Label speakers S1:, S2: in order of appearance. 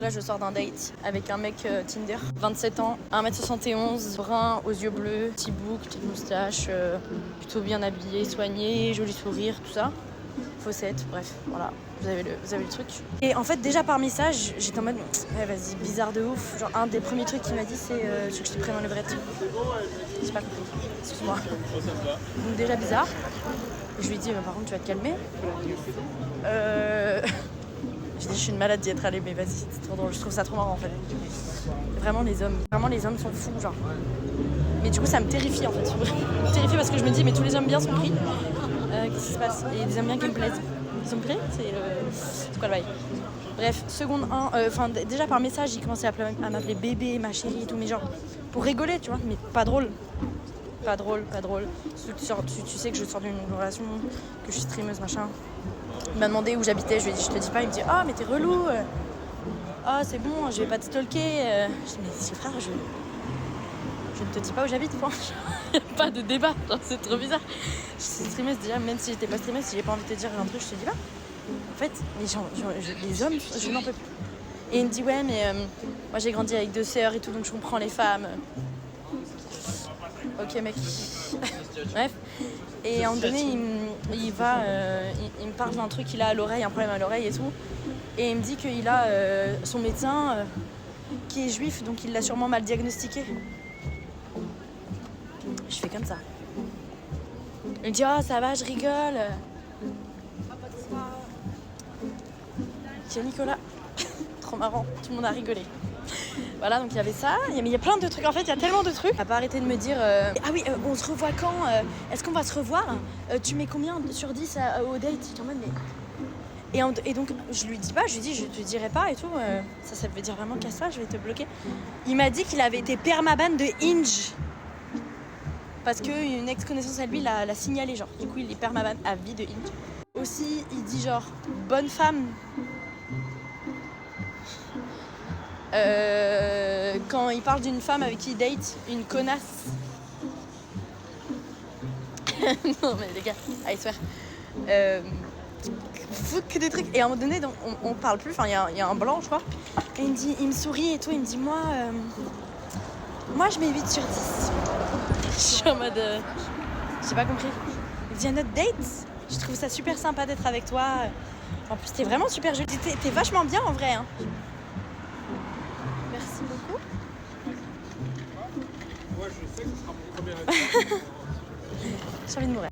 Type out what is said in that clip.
S1: Là, je sors d'un date avec un mec Tinder, 27 ans, 1m71, brun, aux yeux bleus, petit bouc, petite moustache, plutôt bien habillé, soigné, joli sourire, tout ça. Faussette, bref, voilà, vous avez le truc. Et en fait, déjà par message, j'étais en mode, ouais, vas-y, bizarre de ouf. Genre, un des premiers trucs qu'il m'a dit, c'est tu veux que je te prenne en levrette. J'ai pas compris, excuse-moi. Donc, déjà bizarre. Je lui ai dit, par contre, tu vas te calmer. Je dis, je suis une malade d'y être allée, mais vas-y, c'est trop drôle. Je trouve ça trop marrant en fait. Vraiment, les hommes sont fous, genre. Mais du coup, ça me terrifie en fait. Ça me terrifie parce que je me dis, mais tous les hommes bien sont pris. Qu'est-ce qui se passe? Et des hommes bien qui me plaisent. Ils sont pris? C'est quoi le bail? Bref, seconde 1, déjà par message, il commençait à m'appeler bébé, ma chérie et tout, mais genre, pour rigoler, tu vois, mais pas drôle. Pas drôle. Tu sais que je sors d'une relation, que je suis streameuse, machin. Il m'a demandé où j'habitais, je lui ai dit je te dis pas, il me dit ah mais t'es relou, ah c'est bon, je vais pas te stalker. Je dis mais c'est frère, je ne te dis pas où j'habite, point. Il n'y a pas de débat, genre, c'est trop bizarre. Je suis streameuse déjà, même si j'étais pas streameuse, si j'ai pas envie de te dire un truc, je te dis pas. En fait, les hommes, je n'en peux plus. Et il me dit ouais mais moi j'ai grandi avec 2 sœurs et tout, donc je comprends les femmes. Ok mec. Bref. Et à un moment donné, il me parle d'un truc qu'il a à l'oreille, un problème à l'oreille et tout. Et il me dit qu'il a son médecin qui est juif, donc il l'a sûrement mal diagnostiqué. Je fais comme ça. Il me dit oh ça va, je rigole. Tiens Nicolas, trop marrant, tout le monde a rigolé. Voilà, donc il y avait ça, mais il y a plein de trucs, en fait, il y a tellement de trucs. Il n'a pas arrêté de me dire ah oui, on se revoit quand est-ce qu'on va se revoir tu mets combien sur 10 au date? J'étais en mode, mais... Et donc, je lui dis pas, je lui dis, je te dirai pas et tout. Ça veut dire vraiment casse-toi, je vais te bloquer. Il m'a dit qu'il avait été permaban de Hinge. Parce qu'une ex-connaissance à lui l'a signalé, genre. Du coup, il est permaban à vie de Hinge. Aussi, il dit genre, bonne femme. Quand il parle d'une femme avec qui il date, une connasse. Non mais les gars, I swear. Faut que des trucs. Et à un moment donné, donc, on parle plus, enfin il y a un blanc je crois. Et il me sourit et tout, il me dit moi je mets 8 sur 10. Je suis en mode j'ai pas compris. Il me dit à notre date, je trouve ça super sympa d'être avec toi. En plus t'es vraiment super jolie, t'es vachement bien en vrai hein. Merci beaucoup.
S2: Moi, je sais que ce sera mon premier épisode.
S1: J'ai envie de mourir.